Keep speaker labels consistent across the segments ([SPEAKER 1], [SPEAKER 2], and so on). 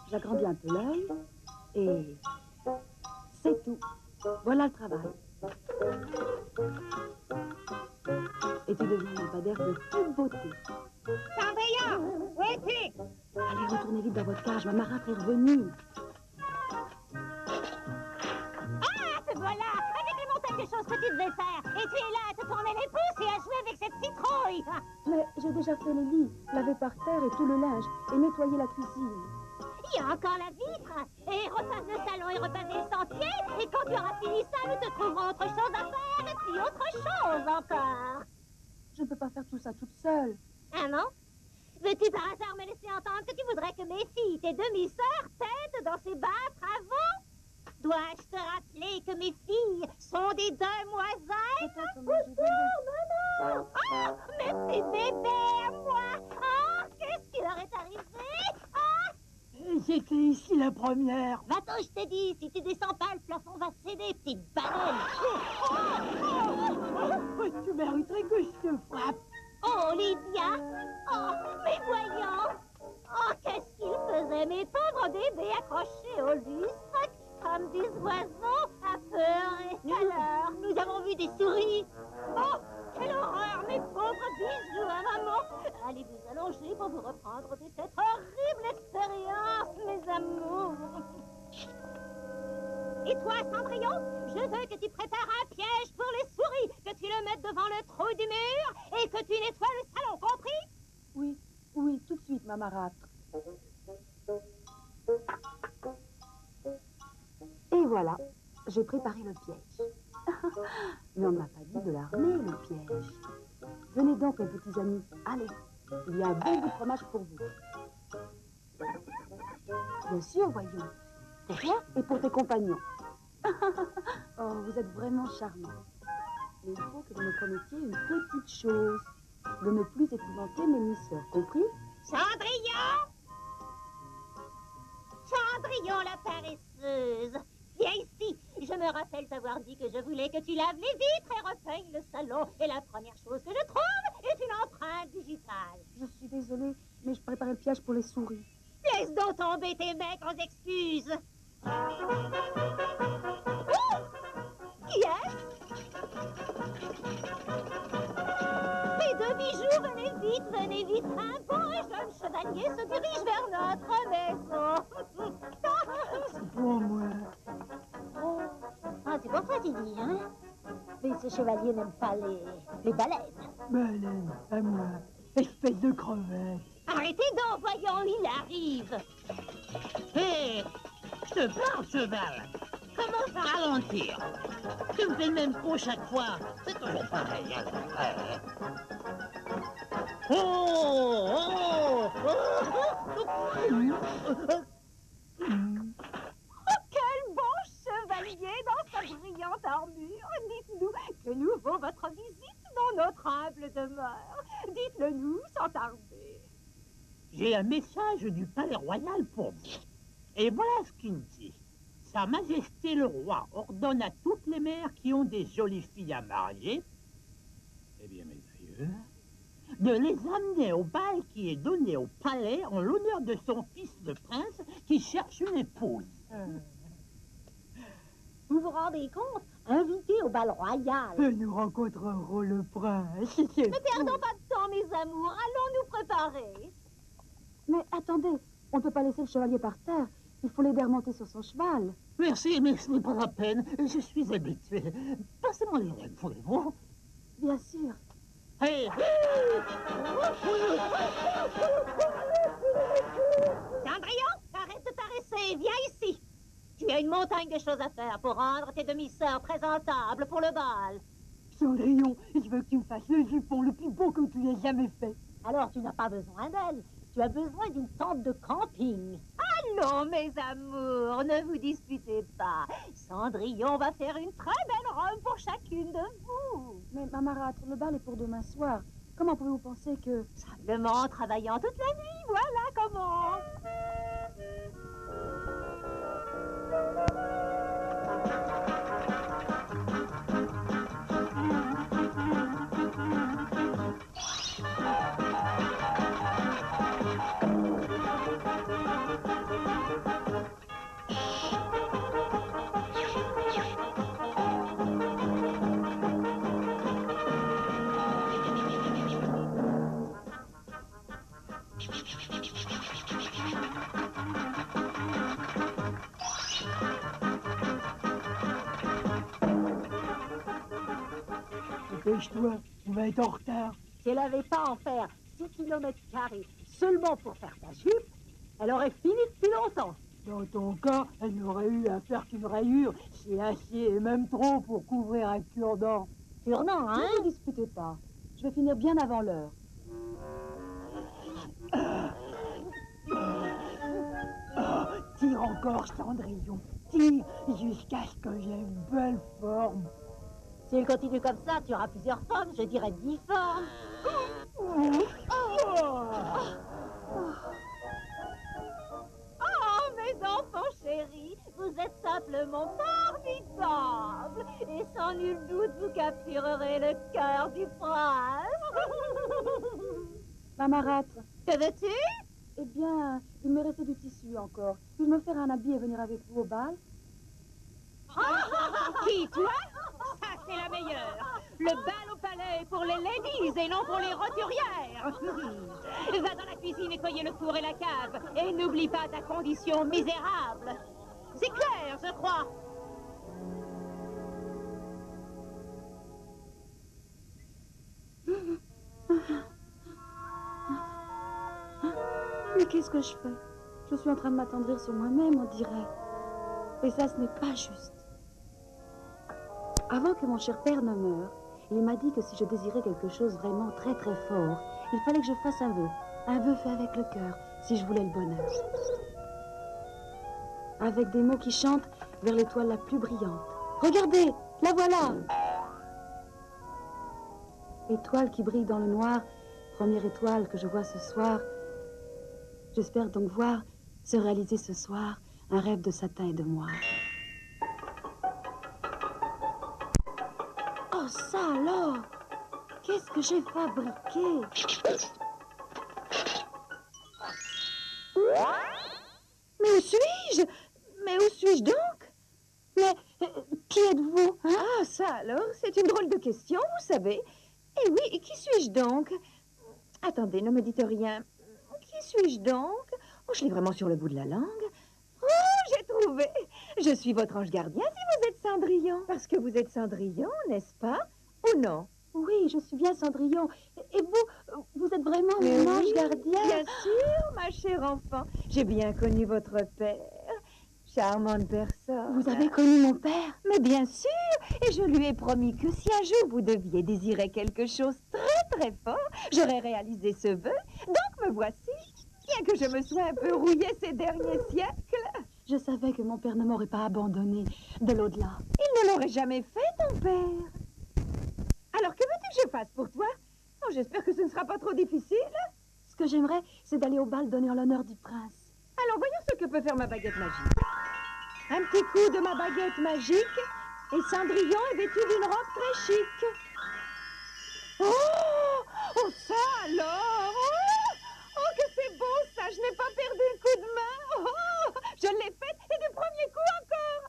[SPEAKER 1] J'agrandis un peu l'œil et c'est tout. Voilà le travail. Et tu deviens un lampadaire de toute beauté.
[SPEAKER 2] Cendrillon, où es-tu?
[SPEAKER 1] Allez, retournez vite dans votre cage, ma marâtre est revenue.
[SPEAKER 2] Ah, te voilà! Avec les montagnes de choses que tu devais faire! Et tu es là à te tourner les pouces et à jouer avec cette citrouille!
[SPEAKER 1] Mais j'ai déjà fait les lits, lavé par terre et tout le linge, et nettoyé la cuisine.
[SPEAKER 2] Il y a encore la vitre! Et repasse le salon et repasse les sentiers! Et quand tu auras fini ça, nous te trouverons autre chose à faire! Et puis autre chose encore!
[SPEAKER 1] Je ne peux pas faire tout ça toute seule.
[SPEAKER 2] Ah non? Veux-tu par hasard me laisser entendre que tu voudrais que mes filles, tes demi-sœurs, t'aident dans ces bas travaux? Dois-je te rappeler que mes filles sont des demoiselles? Maman! Oh, mes petits bébés à moi! Oh, qu'est-ce qui leur est arrivé? Oh!
[SPEAKER 3] J'étais ici la première.
[SPEAKER 2] Va-t'en, je t'ai dit, si tu descends pas, le plafond va céder, petite baleine!
[SPEAKER 3] Tu mériterais que je te frappe.
[SPEAKER 2] Oh, Lydia! Oh, mais voyons! Oh, qu'est-ce qu'ils faisaient, mes pauvres bébés accrochés au lustre, comme des oiseaux apeurés. Alors, nous avons vu des souris. Oh, quelle horreur, mes pauvres bijoux à maman! Allez vous allonger pour vous reprendre de cette horrible expérience, mes amours. Et toi, Cendrillon, je veux que tu prépares un piège pour les souris, que tu le mettes devant le trou du mur et que tu nettoies le salon, compris?
[SPEAKER 1] Oui, oui, tout de suite, ma marâtre. Et voilà, j'ai préparé le piège. Mais on ne m'a pas dit de l'armer, le piège. Venez donc, mes petits amis, allez, il y a un bon bout de fromage pour vous. Bien sûr, voyons, pour toi et pour tes compagnons. Oh, vous êtes vraiment charmants. Mais il faut que vous me promettiez une petite chose. De ne plus épouvanter mes demi-sœurs, compris?
[SPEAKER 2] Cendrillon! Cendrillon, la paresseuse! Viens ici! Je me rappelle t'avoir dit que je voulais que tu laves les vitres et repeignes le salon. Et la première chose que je trouve est une empreinte digitale.
[SPEAKER 1] Je suis désolée, mais je préparais le piège pour les souris.
[SPEAKER 2] Laisse donc tomber tes maigres excuses! Oh! Qui est-ce? Mes deux bijoux, venez vite! Un beau et jeune chevalier se dirige vers notre maison.
[SPEAKER 3] C'est pour moi.
[SPEAKER 2] Oh, ah, c'est pour ça qu'il dit, hein? Mais ce chevalier n'aime pas les baleines.
[SPEAKER 3] Baleine, à moi. Espèce de crevette.
[SPEAKER 2] Arrêtez donc, voyons, il arrive.
[SPEAKER 4] Hé, je te parle, cheval. Commence à ralentir. Tu me fais le même coup chaque fois. C'est toujours pareil. Hein. Oh,
[SPEAKER 2] Quel beau chevalier dans sa brillante armure. Dites-nous, que nous vaut votre visite dans notre humble demeure. Dites-le nous sans tarder.
[SPEAKER 4] J'ai un message du palais royal pour vous. Et voilà ce qu'il me dit. Sa Majesté le roi ordonne à toutes les mères qui ont des jolies filles à marier, eh bien, mes aïeux, de les amener au bal qui est donné au palais en l'honneur de son fils le prince qui cherche une épouse.
[SPEAKER 2] Vous vous rendez compte? Invité au bal royal.
[SPEAKER 3] Nous rencontrerons le prince.
[SPEAKER 2] Ne perdons pas de temps, mes amours. Allons nous préparer.
[SPEAKER 1] Mais attendez, on ne peut pas laisser le chevalier par terre. Il faut l'aider à remonter sur son cheval.
[SPEAKER 4] Merci, mais ce n'est pas la peine. Je suis habitué. Passez-moi les rênes, voulez-vous?
[SPEAKER 1] Bien sûr.
[SPEAKER 4] Hey.
[SPEAKER 2] Cendrillon, arrête de paresser. Viens ici. Tu as une montagne de choses à faire pour rendre tes demi-sœurs présentables pour le bal.
[SPEAKER 3] Cendrillon, je veux que tu me fasses le jupon le plus beau que tu aies jamais fait.
[SPEAKER 2] Alors tu n'as pas besoin d'elle. Tu as besoin d'une tente de camping. Allons, mes amours, ne vous disputez pas. Cendrillon va faire une très belle robe pour chacune de vous.
[SPEAKER 1] Mais ma marâtre, le bal est pour demain soir. Comment pouvez-vous penser que...
[SPEAKER 2] Simplement en travaillant toute la nuit, voilà comment.
[SPEAKER 3] Dépêche-toi, tu vas être en retard.
[SPEAKER 2] Si elle n'avait pas à en faire 6 km² seulement pour faire ta jupe, elle aurait fini depuis longtemps.
[SPEAKER 3] Dans ton cas, elle n'aurait eu à faire qu'une rayure. C'est assez et même trop pour couvrir un cure-dent.
[SPEAKER 2] Cure-dent, hein?
[SPEAKER 1] Ne vous disputez pas. Je vais finir bien avant l'heure.
[SPEAKER 3] Tire encore, Cendrillon. Tire jusqu'à ce que j'ai une belle forme.
[SPEAKER 2] Si elle continue comme ça, tu auras plusieurs formes, je dirais 10 formes. Oh, mes enfants chéris, vous êtes simplement formidables. Et sans nul doute, vous capturerez le cœur du prince.
[SPEAKER 1] Ma marâtre,
[SPEAKER 2] Que veux-tu?
[SPEAKER 1] eh bien, il me restait du tissu encore. Puis-je me faire un habit et venir avec vous au bal?
[SPEAKER 5] Qui, toi? Ça, c'est la meilleure. Le bal au palais est pour les ladies et non pour les roturières. Va dans la cuisine nettoyer le four et la cave. Et n'oublie pas ta condition misérable. C'est clair, je crois.
[SPEAKER 1] Mais qu'est-ce que je fais? Je suis en train de m'attendrir sur moi-même, on dirait. Et ça, ce n'est pas juste. Avant que mon cher père ne meure, il m'a dit que si je désirais quelque chose vraiment très très fort, il fallait que je fasse un vœu fait avec le cœur, si je voulais le bonheur. Avec des mots qui chantent vers l'étoile la plus brillante. Regardez, la voilà! Étoile qui brille dans le noir, première étoile que je vois ce soir. J'espère donc voir se réaliser ce soir un rêve de satin et de moire. Oh, ça alors! Qu'est-ce que j'ai fabriqué?
[SPEAKER 5] Mais où suis-je? Mais où suis-je donc?
[SPEAKER 1] Mais qui êtes-vous, hein?
[SPEAKER 5] Ah, ça alors, c'est une drôle de question, vous savez. Eh oui, et qui suis-je donc? Attendez, ne me dites rien. Qui suis-je donc? Oh, je l'ai vraiment sur le bout de la langue. Oh, j'ai trouvé! Je suis votre ange gardien si vous êtes Cendrillon. Parce que vous êtes Cendrillon, n'est-ce pas? Ou non?
[SPEAKER 1] Oui, je suis bien Cendrillon. Et vous êtes vraiment
[SPEAKER 5] Mais
[SPEAKER 1] mon ange
[SPEAKER 5] oui,
[SPEAKER 1] gardien?
[SPEAKER 5] bien sûr, ma chère enfant. J'ai bien connu votre père. Charmante personne.
[SPEAKER 1] Vous avez connu mon père?
[SPEAKER 5] Mais bien sûr, et je lui ai promis que si un jour vous deviez désirer quelque chose très très fort, j'aurais réalisé ce vœu. Donc me voici, bien que je me sois un peu rouillée ces derniers siècles.
[SPEAKER 1] Je savais que mon père ne m'aurait pas abandonné de l'au-delà.
[SPEAKER 5] Il ne l'aurait jamais fait, ton père. Alors que veux-tu que je fasse pour toi? Oh, j'espère que ce ne sera pas trop difficile.
[SPEAKER 1] Ce que j'aimerais, c'est d'aller au bal donner l'honneur du prince.
[SPEAKER 5] Alors voyons ce que peut faire ma baguette magique. Un petit coup de ma baguette magique, et Cendrillon est vêtu d'une robe très chic. Oh! Oh, ça alors! Oh, que c'est beau ça! Je n'ai pas perdu le coup de main! Oh! Je l'ai faite, et du premier coup encore!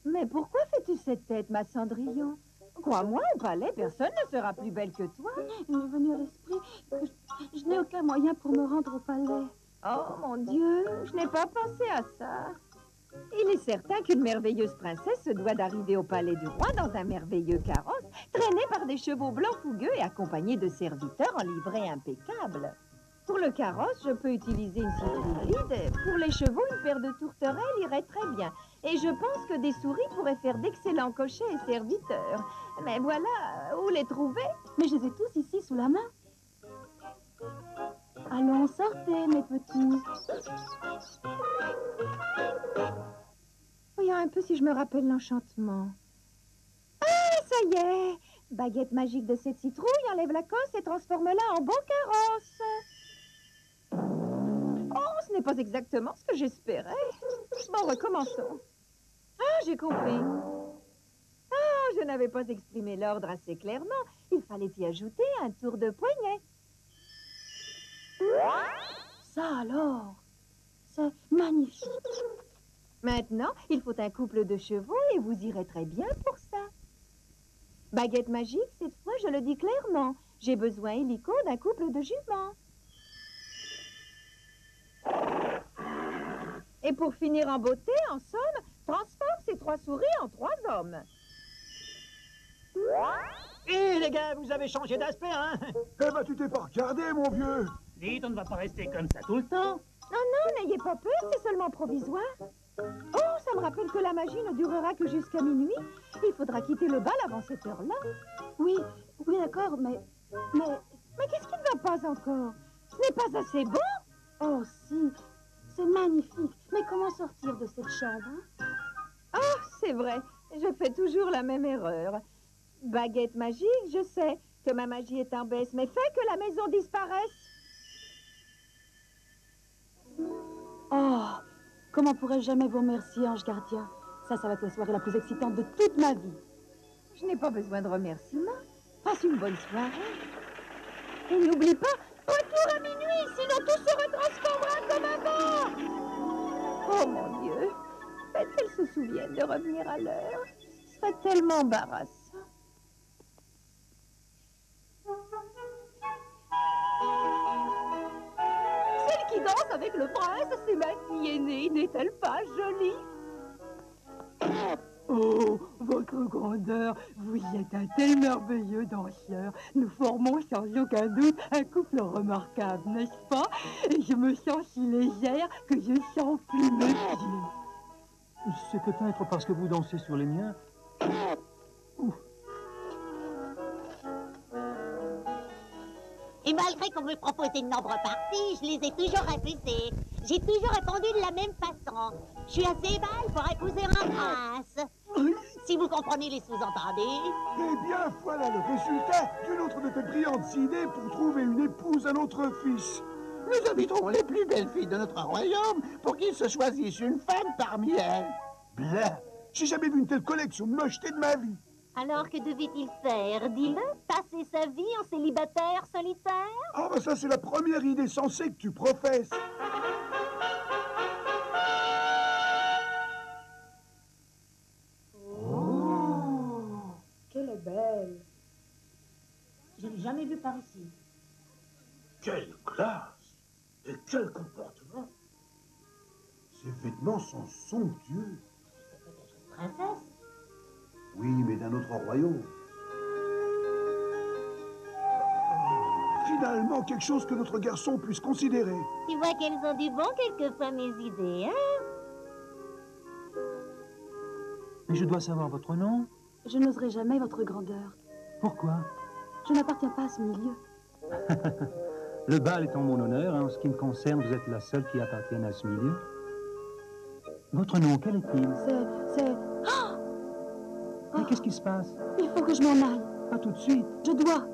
[SPEAKER 5] Mais pourquoi fais-tu cette tête, ma Cendrillon? Crois-moi, au palais, personne ne sera plus belle que toi.
[SPEAKER 1] Il m'est venu à l'esprit que je n'ai aucun moyen pour me rendre au palais.
[SPEAKER 5] Oh, mon Dieu, je n'ai pas pensé à ça. Il est certain qu'une merveilleuse princesse se doit d'arriver au palais du roi dans un merveilleux carrosse, traîné par des chevaux blancs fougueux et accompagné de serviteurs en livrée impeccable. Pour le carrosse, je peux utiliser une citrouille vide. Pour les chevaux, une paire de tourterelles irait très bien. Et je pense que des souris pourraient faire d'excellents cochers et serviteurs. Mais voilà, où les trouver?
[SPEAKER 1] Mais je les ai tous ici sous la main. Allons, sortez, mes petits.
[SPEAKER 5] Voyons un peu si je me rappelle l'enchantement. Ah, ça y est! Baguette magique de cette citrouille, enlève la cosse et transforme-la en beau carrosse. Oh, ce n'est pas exactement ce que j'espérais. Bon, recommençons. Ah, j'ai compris. Ah, je n'avais pas exprimé l'ordre assez clairement. Il fallait y ajouter un tour de poignet.
[SPEAKER 1] Ça alors, c'est magnifique.
[SPEAKER 5] Maintenant, il faut un couple de chevaux et vous irez très bien pour ça. Baguette magique, cette fois, je le dis clairement. J'ai besoin, illico, d'un couple de juments. Et pour finir en beauté, en somme, transforme ces 3 souris en 3 hommes.
[SPEAKER 3] Hé, les gars, vous avez changé d'aspect, hein?
[SPEAKER 6] Eh ben, tu t'es pas regardé, mon vieux.
[SPEAKER 4] Dites, on ne va pas rester comme ça tout le temps.
[SPEAKER 5] Non, non, n'ayez pas peur, c'est seulement provisoire. Oh, ça me rappelle que la magie ne durera que jusqu'à minuit. Il faudra quitter le bal avant cette heure-là.
[SPEAKER 1] Oui, oui, d'accord, mais...
[SPEAKER 5] Mais qu'est-ce qui ne va pas encore? Ce n'est pas assez bon?
[SPEAKER 1] Oh, si, c'est magnifique. Mais comment sortir de cette chambre, hein?
[SPEAKER 5] Oh, c'est vrai, je fais toujours la même erreur. Baguette magique, je sais que ma magie est en baisse, mais fais que la maison disparaisse.
[SPEAKER 1] Oh, comment pourrais-je jamais vous remercier, ange gardien? Ça va être la soirée la plus excitante de toute ma vie.
[SPEAKER 5] Je n'ai pas besoin de remerciements. Passe une bonne soirée. Et n'oublie pas, retour à minuit, sinon tout se retransformera comme avant. Oh mon Dieu, faites qu'elle se souvienne de revenir à l'heure. Ce serait tellement embarrassant. Celle qui danse avec le prince, c'est ma fille aînée, n'est-elle pas jolie?
[SPEAKER 3] Oh, votre grandeur, vous êtes un tel merveilleux danseur. Nous formons sans aucun doute un couple remarquable, n'est-ce pas? Et je me sens si légère que je sens plus mes pieds.
[SPEAKER 7] C'est peut-être parce que vous dansez sur les miens.
[SPEAKER 2] Et malgré qu'on me proposait de nombreux partis, je les ai toujours refusés. J'ai toujours répondu de la même façon. Je suis assez belle pour épouser un prince. Si vous comprenez les sous-entendus.
[SPEAKER 6] Eh bien, voilà le résultat d'une autre de tes brillantes idées pour trouver une épouse à notre fils.
[SPEAKER 8] Nous inviterons les plus belles filles de notre royaume pour qu'ils se choisissent une femme parmi elles.
[SPEAKER 6] Blah! J'ai jamais vu une telle collection de mocheté de ma vie.
[SPEAKER 2] Alors que devait-il faire? Dis-le, passer sa vie en célibataire solitaire?
[SPEAKER 6] Ah, bah ça, c'est la première idée sensée que tu professes.
[SPEAKER 1] Qu'elle est belle. Je n'ai jamais vu par ici.
[SPEAKER 6] Quelle classe et quel comportement. Ces vêtements sont somptueux.
[SPEAKER 2] C'est peut-être une princesse.
[SPEAKER 6] Oui, mais d'un autre royaume. Finalement, quelque chose que notre garçon puisse considérer.
[SPEAKER 2] Tu vois qu'elles ont du bon quelquefois, mes idées, hein?
[SPEAKER 7] Mais je dois savoir votre nom.
[SPEAKER 1] Je n'oserai jamais votre grandeur.
[SPEAKER 7] Pourquoi?
[SPEAKER 1] Je n'appartiens pas à ce milieu.
[SPEAKER 7] Le bal est en mon honneur. En ce qui me concerne, vous êtes la seule qui appartienne à ce milieu. Votre nom, quel est-il?
[SPEAKER 1] C'est...
[SPEAKER 7] Mais qu'est-ce qui se passe?
[SPEAKER 1] Il faut que je m'en aille.
[SPEAKER 7] Pas tout de suite.
[SPEAKER 1] Je dois.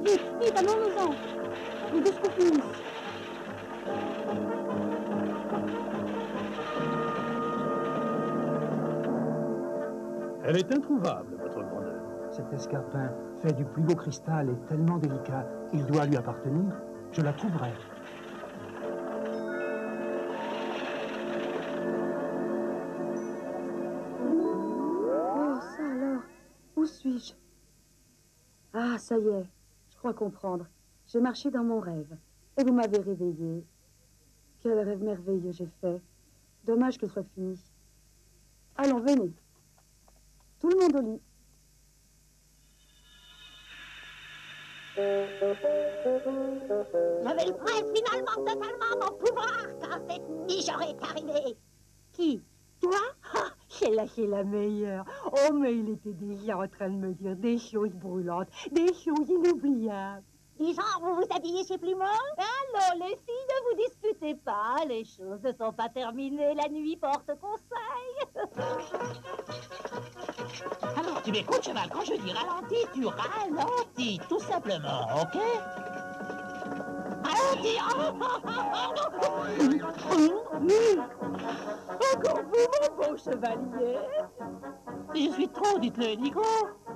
[SPEAKER 1] Vite, vite, allons-nous-en. Les discours finissent.
[SPEAKER 7] Elle est introuvable, votre grandeur. Cet escarpin, fait du plus beau cristal, est tellement délicat. Il doit lui appartenir. Je la trouverai.
[SPEAKER 1] Oh, ça alors. Où suis-je? Ah, ça y est. Je crois comprendre. J'ai marché dans mon rêve. Et vous m'avez réveillée. Quel rêve merveilleux j'ai fait. Dommage que ce soit fini. Allons, venez. Tout le monde au lit.
[SPEAKER 2] J'avais le prince finalement totalement mon pouvoir quand cette nicheur est arrivée.
[SPEAKER 3] Qui? Toi? Ah, c'est la meilleure. Oh, mais il était déjà en train de me dire des choses brûlantes, des choses inoubliables.
[SPEAKER 2] Du genre, vous vous habillez chez Plumeau? Allons, les filles, ne vous disputez pas. Les choses ne sont pas terminées. La nuit porte conseil.
[SPEAKER 4] Alors, tu m'écoutes, cheval, quand je dis ralentis, tu ralentis, tout simplement, ok? Ralentis!
[SPEAKER 5] Encore vous, mon beau chevalier.
[SPEAKER 4] Je suis trop, dites-le, Nico.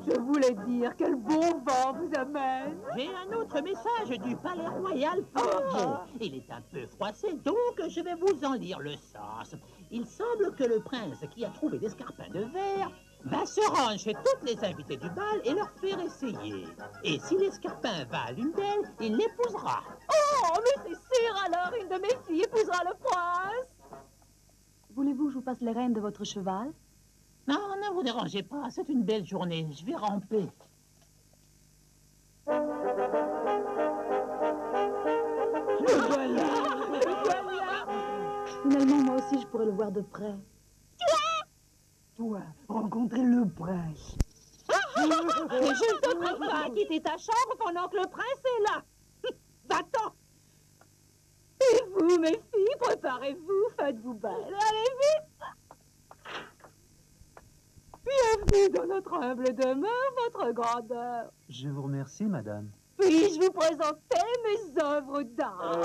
[SPEAKER 3] Je voulais dire quel bon vent vous amène.
[SPEAKER 4] J'ai un autre message du palais royal pour vous. Il est un peu froissé, donc je vais vous en lire le sens. Il semble que le prince qui a trouvé l'escarpin de verre va se rendre chez toutes les invitées du bal et leur faire essayer. Et si l'escarpin va à l'une d'elles, il l'épousera.
[SPEAKER 5] Oh, mais c'est sûr alors, une de mes filles épousera le prince.
[SPEAKER 1] Voulez-vous que je vous passe les rênes de votre cheval?
[SPEAKER 4] Non, ne vous dérangez pas, c'est une belle journée, je vais ramper.
[SPEAKER 3] Le voilà.
[SPEAKER 1] Finalement, moi aussi, je pourrais le voir de près.
[SPEAKER 3] Toi, rencontrer le prince.
[SPEAKER 5] Mais je ne t'autorise pas à quitter ta chambre pendant que le prince est là. Va-t'en. Et vous, mes filles, préparez-vous, faites-vous belle. Allez vite. Bienvenue dans notre humble demeure, votre grandeur.
[SPEAKER 7] Je vous remercie, madame.
[SPEAKER 5] Puis-je vous présenter mes œuvres d'art?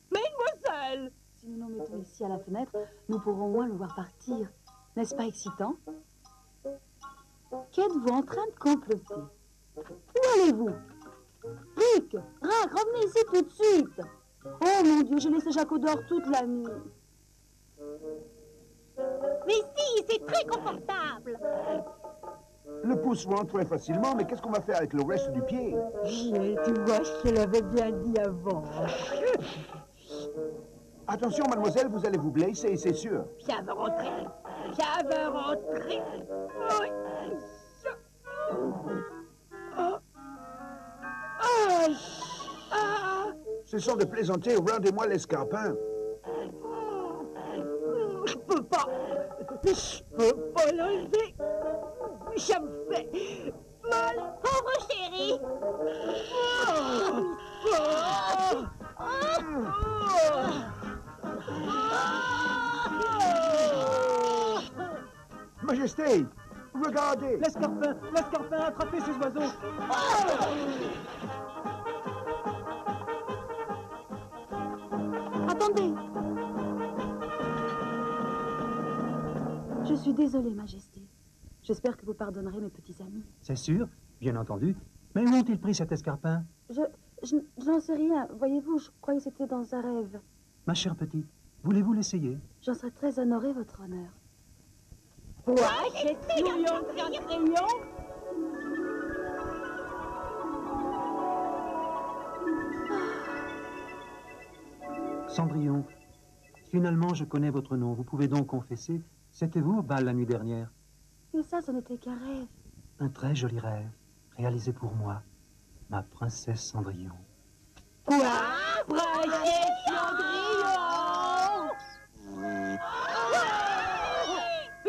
[SPEAKER 5] Mademoiselle!
[SPEAKER 1] Si nous nous mettons ici à la fenêtre, nous pourrons au moins le voir partir. N'est-ce pas excitant? Qu'êtes-vous en train de comploter? Où allez-vous? Rick, Rack, revenez ici tout de suite. Oh mon Dieu, j'ai laissé Jaco dehors toute la nuit.
[SPEAKER 2] Mais si, c'est très confortable.
[SPEAKER 6] Le pouce rentre très facilement, mais qu'est-ce qu'on va faire avec le reste du pied?
[SPEAKER 3] Gilles, tu vois, je te l'avais bien dit avant.
[SPEAKER 6] Attention, mademoiselle, vous allez vous blesser, c'est sûr.
[SPEAKER 5] Ça va rentrer. Ça va rentrer. Oui.
[SPEAKER 6] Ce sont de plaisanter, rendez-moi l'escarpin.
[SPEAKER 5] Je peux pas l'enlever. Ça me fait mal.
[SPEAKER 2] Pauvre chérie.
[SPEAKER 6] Majesté, regardez.
[SPEAKER 7] L'escarpin, attrapez ces oiseaux.
[SPEAKER 1] Attendez. Je suis désolée, Majesté. J'espère que vous pardonnerez mes petits amis.
[SPEAKER 7] C'est sûr, bien entendu. Mais où ont-ils pris cet escarpin?
[SPEAKER 1] Je n'en sais rien. Voyez-vous, je croyais que c'était dans un rêve.
[SPEAKER 7] Ma chère petite, voulez-vous l'essayer?
[SPEAKER 1] J'en serais très honorée, votre honneur.
[SPEAKER 5] Quoi? Cette souillon de crayon?
[SPEAKER 7] Cendrillon, finalement, je connais votre nom. Vous pouvez donc confesser. C'était vous au bal la nuit dernière?
[SPEAKER 1] Mais ça, ce n'était qu'un rêve.
[SPEAKER 7] Un très joli rêve, réalisé pour moi, ma princesse Cendrillon.
[SPEAKER 5] Quoi? Princesse Cendrillon!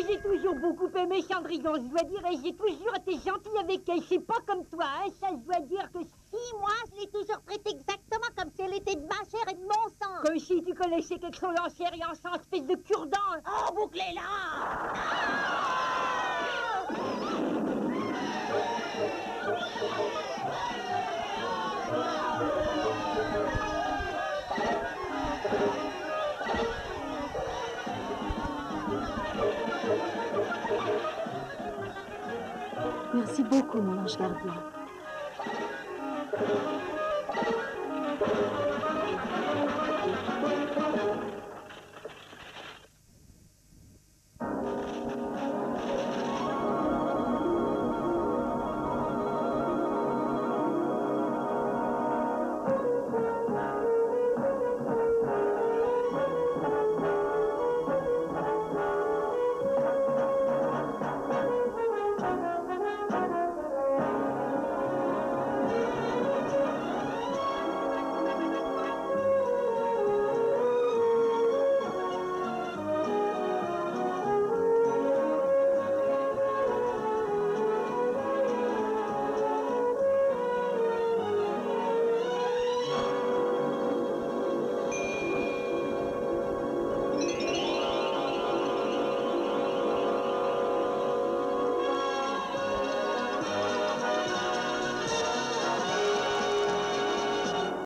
[SPEAKER 5] J'ai toujours beaucoup aimé Cendrillon, je dois dire, et j'ai toujours été gentille avec elle. C'est pas comme toi, hein, ça, je dois dire que...
[SPEAKER 2] Si, moi, je l'ai toujours traitée exactement comme si elle était de ma chair et de mon sang.
[SPEAKER 5] Comme si tu connaissais quelque chose en chair et en sang, espèce de cure-dent.
[SPEAKER 2] Oh, bouclez-la!
[SPEAKER 1] Merci beaucoup, mon ange gardien.